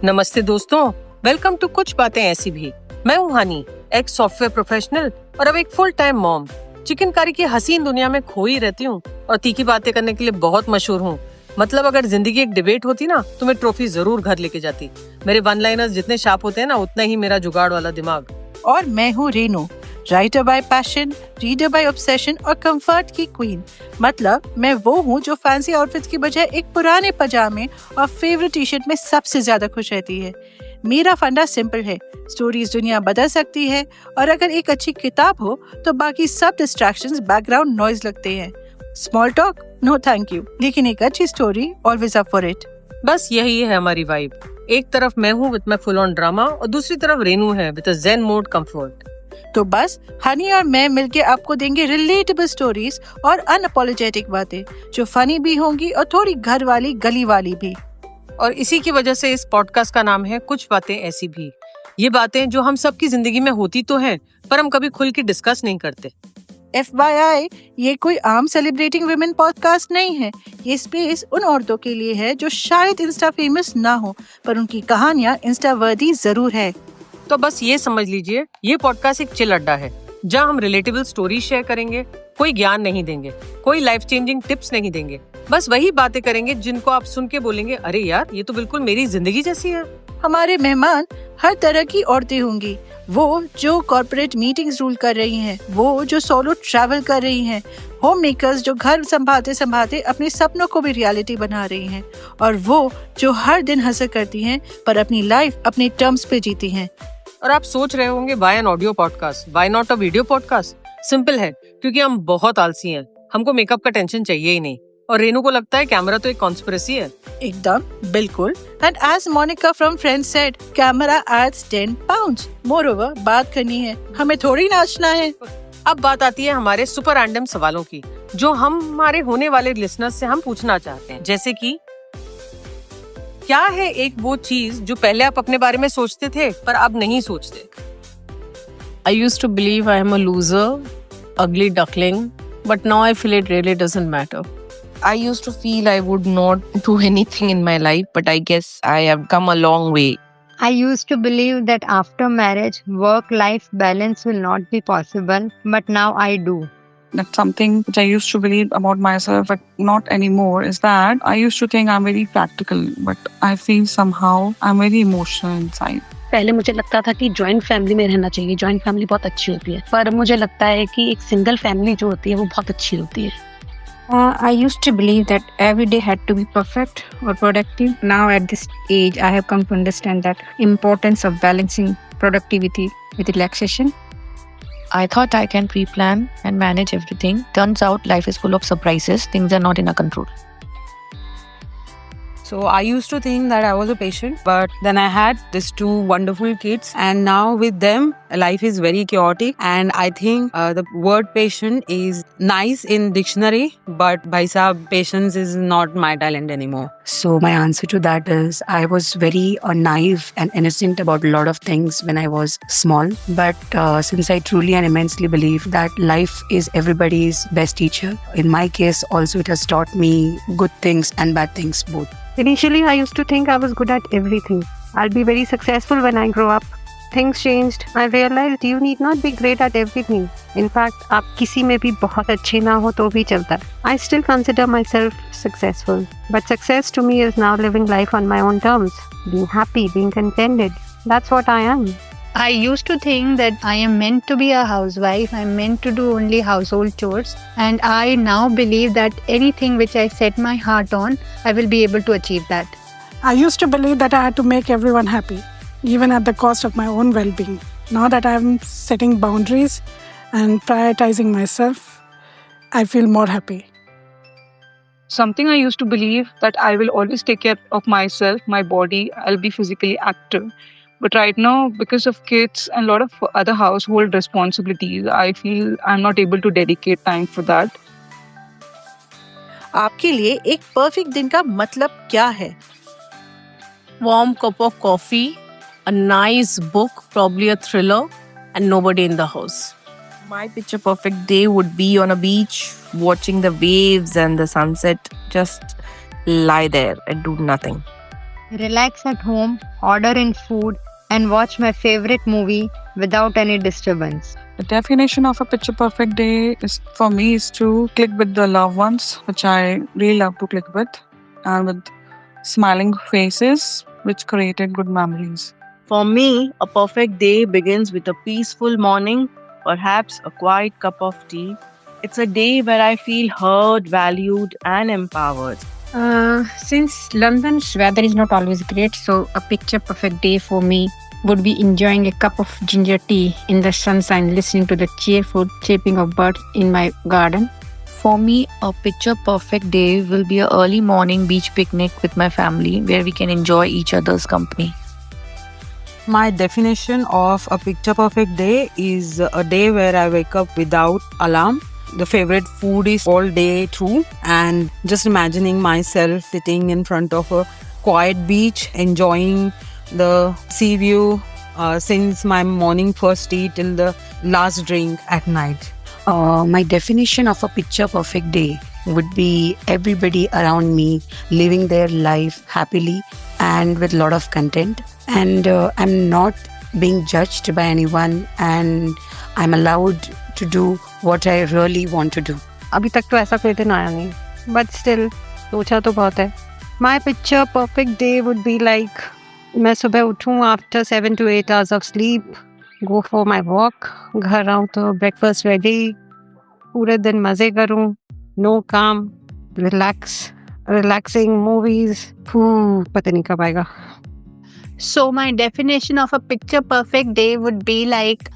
नमस्ते दोस्तों, welcome to कुछ बातें ऐसी भी। मैं हूँ हानी, एक सॉफ्टवेयर प्रोफेशनल और अब एक फुल टाइम मॉम। चिकन कारी की हसीन दुनिया में खोई रहती हूँ और तीखी बातें करने के लिए बहुत मशहूर हूँ। मतलब अगर जिंदगी एक डिबेट होती ना तो मैं ट्रॉफी जरूर घर लेके जाती। मेरे वन लाइनर्स जितने शार्प होते हैं ना, उतना ही मेरा जुगाड़ वाला दिमाग। और मैं हूँ Renu, writer by passion, reader by obsession और कंफर्ट की क्वीन। मतलब मैं वो हूँ जो फैंसी आउटफिट्स की बजाय एक पुराने पजामे और फेवरेट टी शर्ट में सबसे ज्यादा खुश रहती है। मेरा फंडा सिंपल है, स्टोरीज दुनिया बदल सकती है और अगर एक अच्छी किताब हो तो बाकी सब डिस्ट्रैक्शंस बैकग्राउंड नॉइज लगते हैं। Small talk no thank you, लेकिन एक अच्छी story always up for it. बस यही है हमारी वाइब। एक तरफ मैं हूँ with my full on drama और दूसरी तरफ रेनू है with a zen mode comfort. तो बस हनी और मैं मिलके आपको देंगे रिलेटेबल स्टोरीज और अनअपोलोजेटिक बातें जो फनी भी होंगी और थोड़ी घर वाली गली वाली भी। और इसी की वजह से इस पॉडकास्ट का नाम है कुछ बातें ऐसी भी। ये बातें जो हम सबकी जिंदगी में होती तो हैं, पर हम कभी खुल के डिस्कस नहीं करते। FYI, ये कोई आम सेलिब्रेटिंग वुमेन पॉडकास्ट नहीं है। ये स्पेस उन औरतों के लिए है जो शायद इंस्टा फेमस ना हो, पर उनकी कहानियां इंस्टा वर्दी जरूर है। तो बस ये समझ लीजिए, ये पॉडकास्ट एक चिल अड्डा है जहाँ हम रिलेटेबल स्टोरी शेयर करेंगे। कोई ज्ञान नहीं देंगे, कोई लाइफ चेंजिंग टिप्स नहीं देंगे, बस वही बातें करेंगे जिनको आप सुन के बोलेंगे, अरे यार ये तो बिल्कुल मेरी जिंदगी जैसी है। हमारे मेहमान हर तरह की औरतें होंगी, वो जो कॉर्पोरेट मीटिंग्स रूल कर रही हैं, वो जो सोलो ट्रैवल कर रही हैं, होम मेकर्स जो घर संभालते संभालते अपने सपनों को भी रियलिटी बना रही हैं, और वो जो हर दिन हंसा करती हैं पर अपनी लाइफ अपने टर्म्स पे जीती हैं। और आप सोच रहे होंगे why an audio podcast, why not a video podcast? Simple है, क्योंकि हम बहुत आलसी हैं। हमको मेकअप का टेंशन चाहिए ही नहीं, और रेनू को लगता है कैमरा तो एक कॉन्स्पिरेसी है। एकदम बिल्कुल। And as Monica from Friends said, camera adds 10 pounds. Moreover, बात करनी है, हमें थोड़ी नाचना है। अब बात आती है हमारे सुपर रैंडम सवालों की, जो हम हमारे होने वाले लिसनर्स से हम पूछना चाहते हैं। जैसे कि क्या है एक वो चीज जो पहले आप अपने बारे में सोचते थे पर अब नहीं सोचते? I used to believe I am a loser, ugly duckling, but now I feel it really doesn't matter. I used to feel I would not do anything in my life, but I guess I have come a long way. I used to believe that after marriage, work-life balance will not be possible, but now I do. That's something which I used to believe about myself, but not anymore, is that I used to think I'm very practical, but I feel somehow I'm very emotional inside. पहले मुझे लगता था कि joint family में रहना चाहिए, joint family बहुत अच्छी होती है, पर मुझे लगता है कि एक सिंगल फैमिली जो होती है वो बहुत अच्छी होती है। I used to believe that every day had to be perfect or productive. Now at this age, I have come to understand that importance of balancing productivity with relaxation. I thought I can pre-plan and manage everything. Turns out life is full of surprises. Things are not in our control. So I used to think that I was a patient, but then I had these two wonderful kids, and now with them, life is very chaotic. And I think the word patient is nice in dictionary, but bhai sahab, patience is not my talent anymore. So my answer to that is I was very naive and innocent about a lot of things when I was small. But since I truly and immensely believe that life is everybody's best teacher, in my case also it has taught me good things and bad things both. Initially, I used to think I was good at everything. I'll be very successful when I grow up. Things changed. I realized you need not be great at everything. In fact, आप किसी में भी बहुत अच्छे ना हो तो भी चलता है. I still consider myself successful. But success to me is now living life on my own terms. Being happy, being contented. That's what I am. I used to think that I am meant to be a housewife. I'm meant to do only household chores. And I now believe that anything which I set my heart on, I will be able to achieve that. I used to believe that I had to make everyone happy, even at the cost of my own well-being. Now that I'm setting boundaries and prioritizing myself, I feel more happy. Something I used to believe that I will always take care of myself, my body, I'll be physically active. But right now, because of kids and a lot of other household responsibilities, I feel I'm not able to dedicate time for that. आपके लिए एक perfect दिन का मतलब क्या है? Warm cup of coffee, a nice book, probably a thriller, and nobody in the house. My picture perfect day would be on a beach, watching the waves and the sunset, just lie there and do nothing. relax at home, order in food, and watch my favorite movie without any disturbance. The definition of a picture perfect day is for me is to click with the loved ones, which I really love to click with, and with smiling faces, which created good memories. For me, a perfect day begins with a peaceful morning, perhaps a quiet cup of tea. It's a day where I feel heard, valued, and empowered. Since London's weather is not always great, so a picture perfect day for me would be enjoying a cup of ginger tea in the sunshine, listening to the cheerful chirping of birds in my garden. For me, a picture perfect day will be an early morning beach picnic with my family where we can enjoy each other's company. My definition of a picture perfect day is a day where I wake up without alarm. The favorite food is all day through, and just imagining myself sitting in front of a quiet beach, enjoying the sea view since my morning first tea till the last drink at night. My definition of a picture perfect day would be everybody around me living their life happily and with a lot of content. And I'm not being judged by anyone, and I'm allowed to do what I really want to do. अभी तक तो ऐसा कोई दिन आया नहीं, but still सोचा तो बहुत है. My picture perfect day would be like मैं सुबह उठूँ after 7 to 8 hours of sleep, go for my walk, घर आऊँ तो breakfast ready, पूरे दिन मज़े करूँ, no काम, relaxing movies, पता नहीं कब आएगा. So my definition of a picture perfect day would be like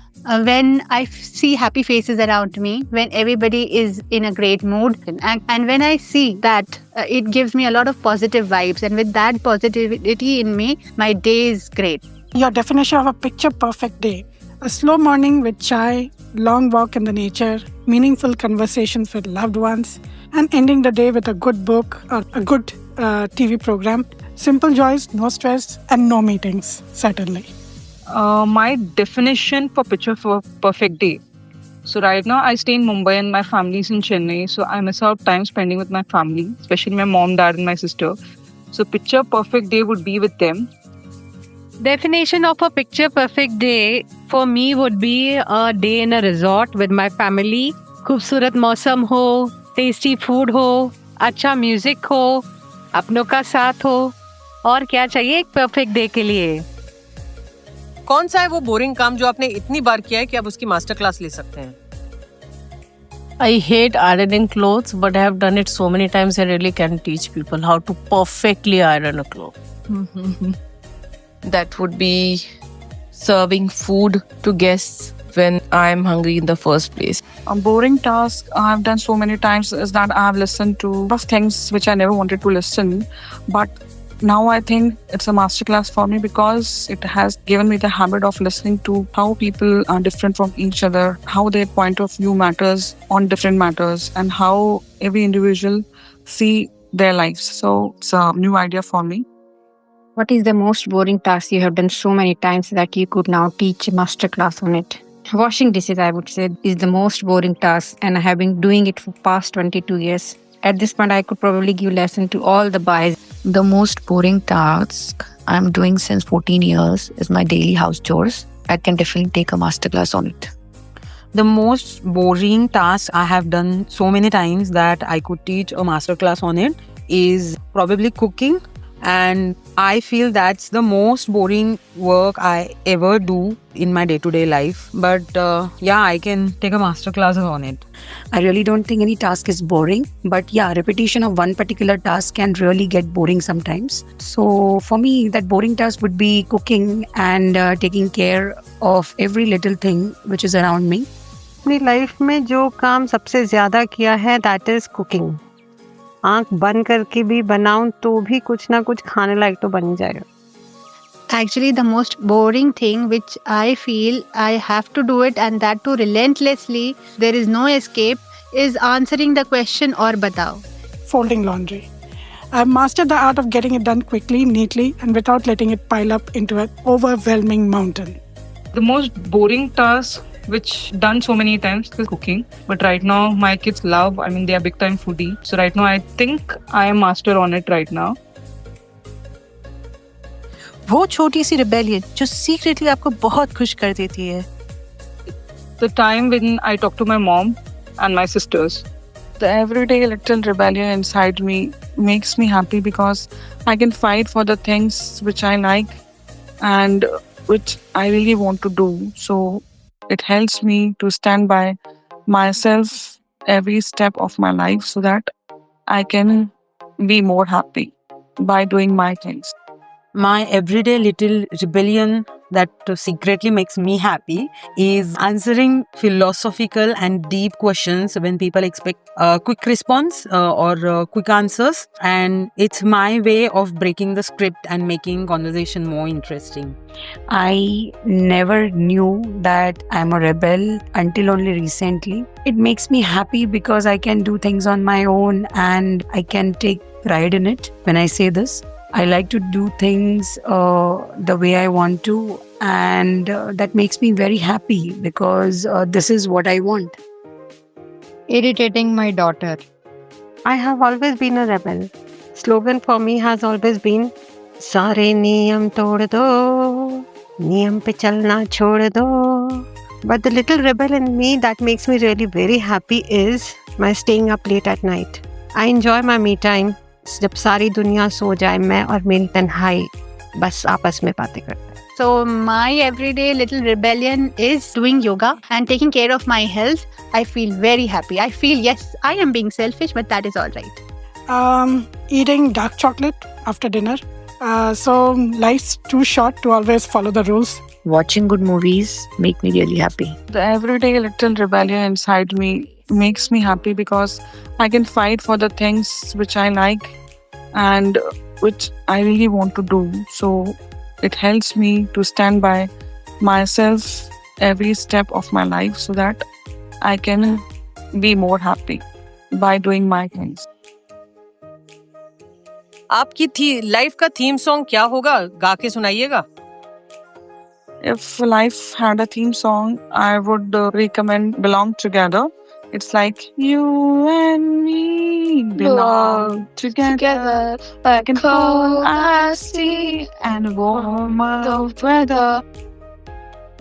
when I see happy faces around me, when everybody is in a great mood, and when I see that it gives me a lot of positive vibes, and with that positivity in me, my day is great. Your definition of a picture perfect day: a slow morning with chai, long walk in the nature, meaningful conversations with loved ones, and ending the day with a good book or a good TV program. Simple joys, no stress, and no meetings, certainly. My definition for picture for perfect day. So right now I stay in Mumbai and my family is in Chennai. So I miss out time spending with my family, especially my mom, dad, and my sister. So picture perfect day would be with them. Definition of a picture perfect day for me would be a day in a resort with my family. खूबसूरत मौसम हो, tasty food हो, अच्छा music हो, अपनों का साथ हो, और क्या चाहिए एक परफेक्ट डे के लिए. कौन सा है वो बोरिंग काम जो आपने इतनी बार किया है कि आप उसकी मास्टर क्लास ले सकते हैं? I hate ironing clothes, but I have done it so many times. I really can teach people how to perfectly iron a cloth. That would be serving food to guests when I'm hungry in the first place. A boring task I've done so many times is that I've listened to a lot of things which I never wanted to listen, but now I think it's a masterclass for me because it has given me the habit of listening to how people are different from each other, how their point of view matters on different matters, and how every individual see their lives. So it's a new idea for me. What is the most boring task you have done so many times that you could now teach a masterclass on it? Washing dishes, I would say, is the most boring task, and I have been doing it for past 22 years. At this point, I could probably give lesson to all the boys. The most boring task I'm doing since 14 years is my daily house chores. I can definitely take a masterclass on it. The most boring task I have done so many times that I could teach a masterclass on it is probably cooking. And I feel that's the most boring work I ever do in my day-to-day life. But I can take a masterclass on it. I really don't think any task is boring. But repetition of one particular task can really get boring sometimes. So for me, that boring task would be cooking and taking care of every little thing which is around me. अपनी life में जो काम सबसे ज़्यादा किया है that is cooking. आँख बंद करके भी बनाऊं तो भी कुछ ना कुछ खाने लायक तो बन ही जाएगा. Actually, the most boring thing which I feel I have to do it, and that too relentlessly, there is no escape, is answering the question or batao. Folding laundry. I've mastered the art of getting it done quickly, neatly, and without letting it pile up into an overwhelming mountain. The most boring task which done so many times is cooking, but right now my kids love, they are big time foodie, so right now I think I am master on it right now. वो छोटी सी rebellion जो secretly आपको बहुत खुश कर देती है. The time when I talk to my mom and my sisters. The everyday little rebellion inside me makes me happy because I can fight for the things which I like and which I really want to do. So it helps me to stand by myself every step of my life so that I can be more happy by doing my things. My everyday little rebellion that secretly makes me happy is answering philosophical and deep questions when people expect a quick response or quick answers, and it's my way of breaking the script and making conversation more interesting. I never knew that I'm a rebel until only recently. It makes me happy because I can do things on my own and I can take pride in it when I say this. I like to do things the way I want to, and that makes me very happy because this is what I want. Irritating my daughter. I have always been a rebel. Slogan for me has always been सारे नियम तोड़ दो, नियम पे चलना छोड़ दो. But the little rebel in me that makes me really very happy is my staying up late at night. I enjoy my me time. जब सारी दुनिया सो जाए, मैं और मेरी तन्हाई बस आपस में बातें करते हैं. So my everyday little rebellion is doing yoga and taking care of my health. I feel very happy. I feel, yes, I am being selfish, but that is all right. Eating dark chocolate after dinner. So life's too short to always follow the rules. Watching good movies make me really happy. The everyday little rebellion inside me makes me happy because I can fight for the things which I like and which I really want to do. So it helps me to stand by myself every step of my life so that I can be more happy by doing my things. आपकी life का theme song क्या होगा? गा के सुनाइएगा. If life had a theme song, I would recommend Belong Together. It's like you and me belong together like a cold ice sea and warm of weather.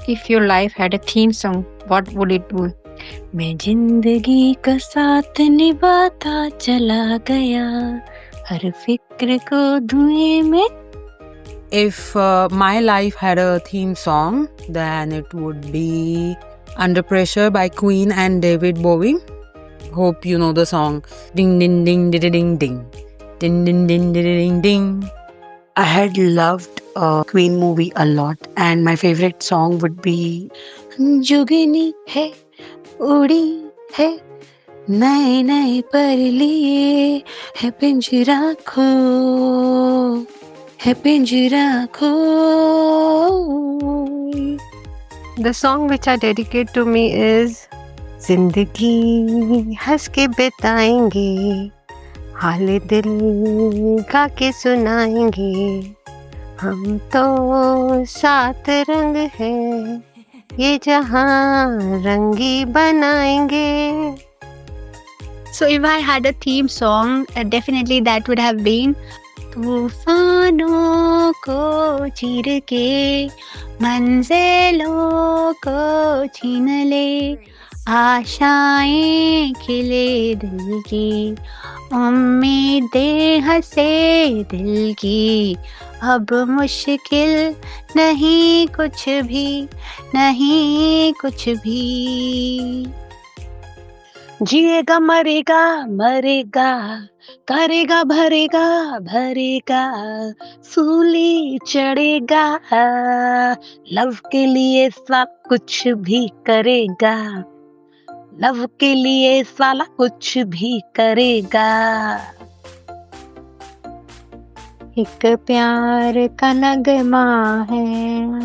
If your life had a theme song, what would it be? मैं जिंदगी का साथ निभाता चला गया हर फिक्र को धुएं में. If my life had a theme song, then it would be Under Pressure by Queen and David Bowie. Hope you know the song. Ding ding ding ding ding ding. Ding ding ding ding ding ding. I had loved Queen movie a lot, and my favorite song would be जुगनी है उड़ी है नए नए पर लिए है पिंजरा खो है पिंजरा खो. The song which I dedicate to me is जिंदगी हंस के बिताएंगे, हाल दिल गा के सुनाएंगे, हम तो सात रंग हैं, ये जहां रंगी बनाएंगे. So if I had a theme song, definitely that would have been तूफानों को चीर के मंजिलों को छीन ले, आशाएं खिले दिल की, उम्मीदें हंसे दिल की, अब मुश्किल नहीं कुछ भी, नहीं कुछ भी. जिएगा मरेगा मरेगा करेगा भरेगा भरेगा सूली चढ़ेगा लव के लिए सा कुछ भी करेगा लव के लिए साला कुछ भी करेगा. एक प्यार का नगमा है,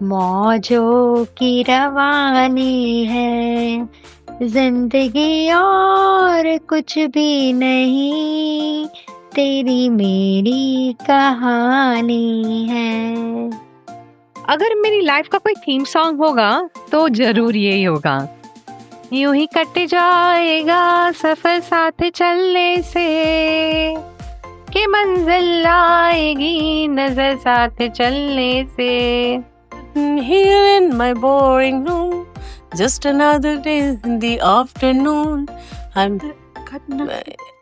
मौजों की रवानी है, जिंदगी और कुछ भी नहीं, तेरी मेरी कहानी है. अगर मेरी लाइफ का कोई थीम सॉन्ग होगा तो जरूर यही होगा. यूं ही कट जाएगा सफर साथ चलने से, कि मंजिल आएगी नजर साथ चलने से. Here in my boring room, just another day in the afternoon.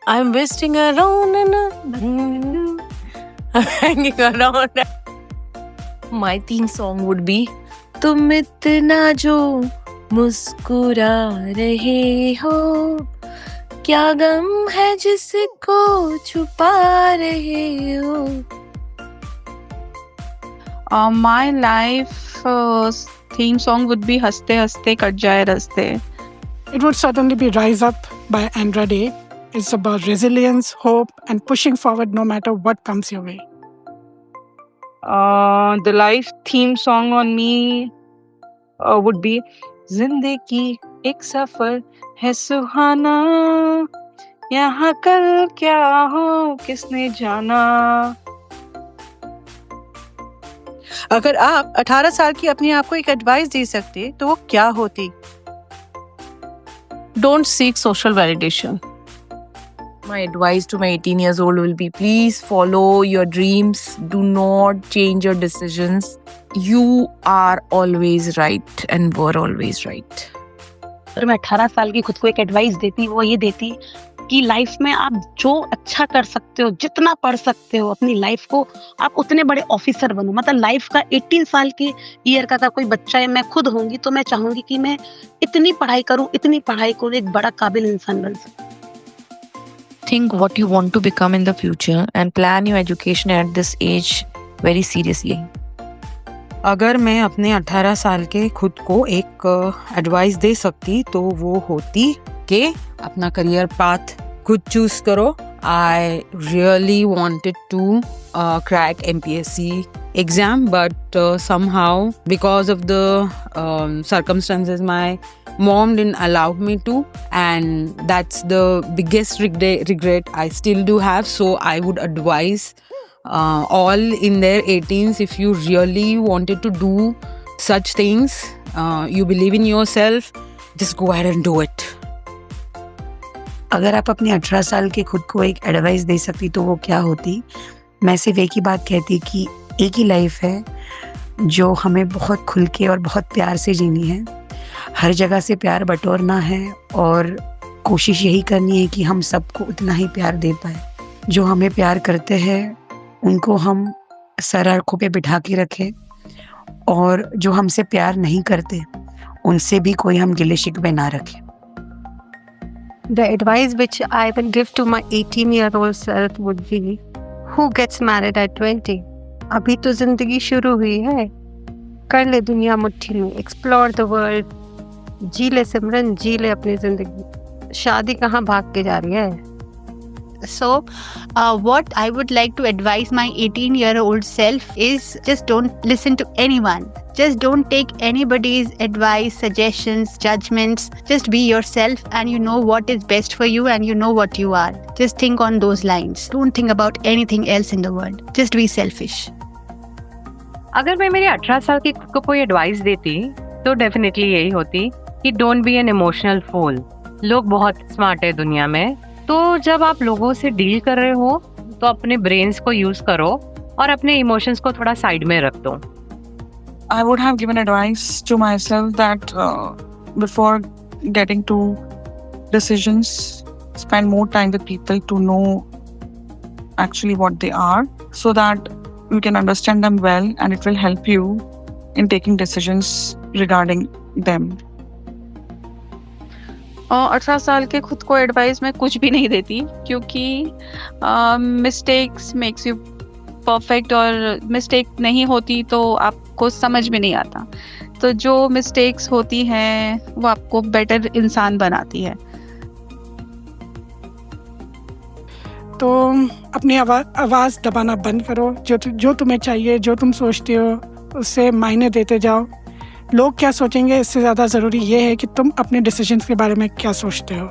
I'm wasting around and I'm hanging around. My theme song would be तुम इतना जो मुस्कुरा रहे हो, क्या गम है जिसको छुपा रहे हो. My life theme song would be हंसते हंसते कट जाए रास्ते. It would certainly be Rise Up by Andra Day. It's about resilience, hope, and pushing forward no matter what comes your way. The life theme song on me would be जिंदगी एक सफर है सुहाना, यहाँ कल क्या हो किसने जाना. अगर आप 18 साल की अपने आप को एक एडवाइस दे सकते तो वो क्या होती? Don't seek social validation. My advice to my 18 years old will be, please follow your dreams. Do not change your decisions. You are always right and were always right. अगर मैं 18 साल की खुद को एक एडवाइस देती, वो ये देती कि लाइफ में आप जो अच्छा कर सकते हो, जितना पढ़ सकते हो अपनी लाइफ को, आप उतने बड़े ऑफिसर बनो. मतलब लाइफ का 18 साल के ईयर का अगर कोई बच्चा है, मैं खुद होंगी तो मैं चाहूंगी कि मैं इतनी पढ़ाई करूं, एक बड़ा काबिल इंसान बन सकूं. Think what you want to become in the future and plan your education at this age very seriously. अगर मैं अपने 18 साल के खुद को एक एडवाइस दे सकती तो वो होती कि अपना करियर पाथ खुद चूज करो. I really wanted to crack MPSC exam, but somehow because of the circumstances my mom didn't allow me to, and that's the biggest regret I still do have. So I would advise all in their 18s, if you really wanted to do such things, you believe in yourself, just go ahead and do it. अगर आप अपने 18 साल के खुद को एक advice दे सकती तो वो क्या होती? मैं सिर्फ एक ही बात कहती कि एक ही लाइफ है जो हमें बहुत खुल के और बहुत प्यार से जीनी है. हर जगह से प्यार बटोरना है और कोशिश यही करनी है कि हम सबको उतना ही प्यार दे पाए. जो हमें प्यार करते हैं उनको हम सर आँखों पे बिठा के रखें, और जो हमसे प्यार नहीं करते उनसे भी कोई हम गिले शिकवे ना रखें. The advice which I will give to my 18-year-old self would be, who gets married at 20? अभी तो जिंदगी शुरू हुई है, कर ले दुनिया मुट्ठी में, explore the world, जी ले सिमरन, जी ले अपनी जिंदगी. शादी कहाँ भाग के जा रही है? So, what I would like to advise my 18-year-old self is just don't listen to anyone. Just don't take anybody's advice, suggestions, judgments. Just be yourself, and you know what is best for you and you know what you are. Just think on those lines. Don't think about anything else in the world. Just be selfish. अगर मैं मेरे 18 साल की खुद को कोई advice देती तो डेफिनेटली यही होती कि don't be an emotional fool. लोग बहुत स्मार्ट है दुनिया में, तो जब आप लोगों से डील कर रहे हो तो अपने ब्रेन्स को यूज करो और अपने इमोशंस को थोड़ा साइड में रख दो. I would have given advice to myself that before getting to decisions, spend more time with people to know actually what they are, so that you can understand them well and it will help you in taking decisions regarding them. 18 साल के खुद को advice मैं कुछ भी नहीं देती, क्योंकि मिस्टेक्स मेक्स यू परफेक्ट, और मिस्टेक नहीं होती तो आपको समझ में नहीं आता. तो जो मिस्टेक्स होती हैं वो आपको बेटर इंसान बनाती है. तो अपनी आवाज़ दबाना बंद करो. जो तुम्हें चाहिए, जो तुम सोचते हो, उससे मायने देते जाओ. लोग क्या सोचेंगे इससे ज़्यादा ज़रूरी ये है कि तुम अपने डिसीजंस के बारे में क्या सोचते हो.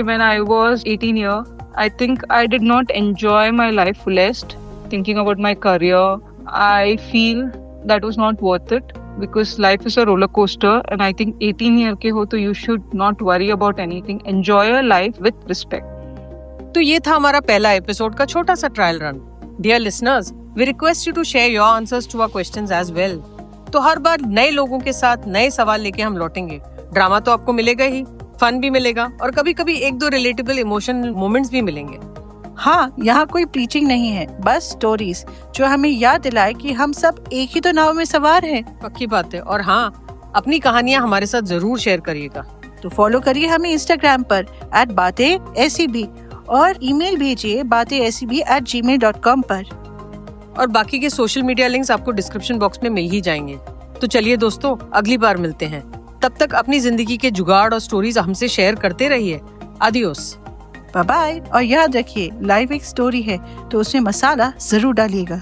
When I was 18 years, I think I did not enjoy my life fullest. Thinking about my career, I feel that was not worth it, because life is a roller coaster, and I think 18 year ke ho to you should not worry about anything. Enjoy your life with respect. तो ये था हमारा पहला episode का छोटा सा trial run. Dear listeners, we request you to share your answers to our questions as well. तो हर बार नए लोगों के साथ नए सवाल लेके हम लौटेंगे। ड्रामा तो आपको मिलेगा ही, फन भी मिलेगा और कभी कभी 1-2 रिलेटेबल इमोशनल मोमेंट्स भी मिलेंगे। हाँ, यहाँ कोई प्रीचिंग नहीं है, बस स्टोरीज जो हमें याद दिलाए कि हम सब एक ही तो नाव में सवार हैं। पक्की बात है। और हाँ, अपनी कहानियाँ हमारे साथ जरूर शेयर करिएगा। तो फॉलो करिए हमें इंस्टाग्राम पर @batein.SEB और ईमेल भेजिए batein@gmail.com पर। और बाकी के सोशल मीडिया लिंक्स आपको डिस्क्रिप्शन बॉक्स में मिल ही जाएंगे। तो चलिए दोस्तों, अगली बार मिलते हैं। तब तक अपनी जिंदगी के जुगाड़ और स्टोरीज हमसे शेयर करते रहिए। Adios, bye bye. और याद रखिए, लाइफ एक स्टोरी है तो उसमें मसाला जरूर डालिएगा।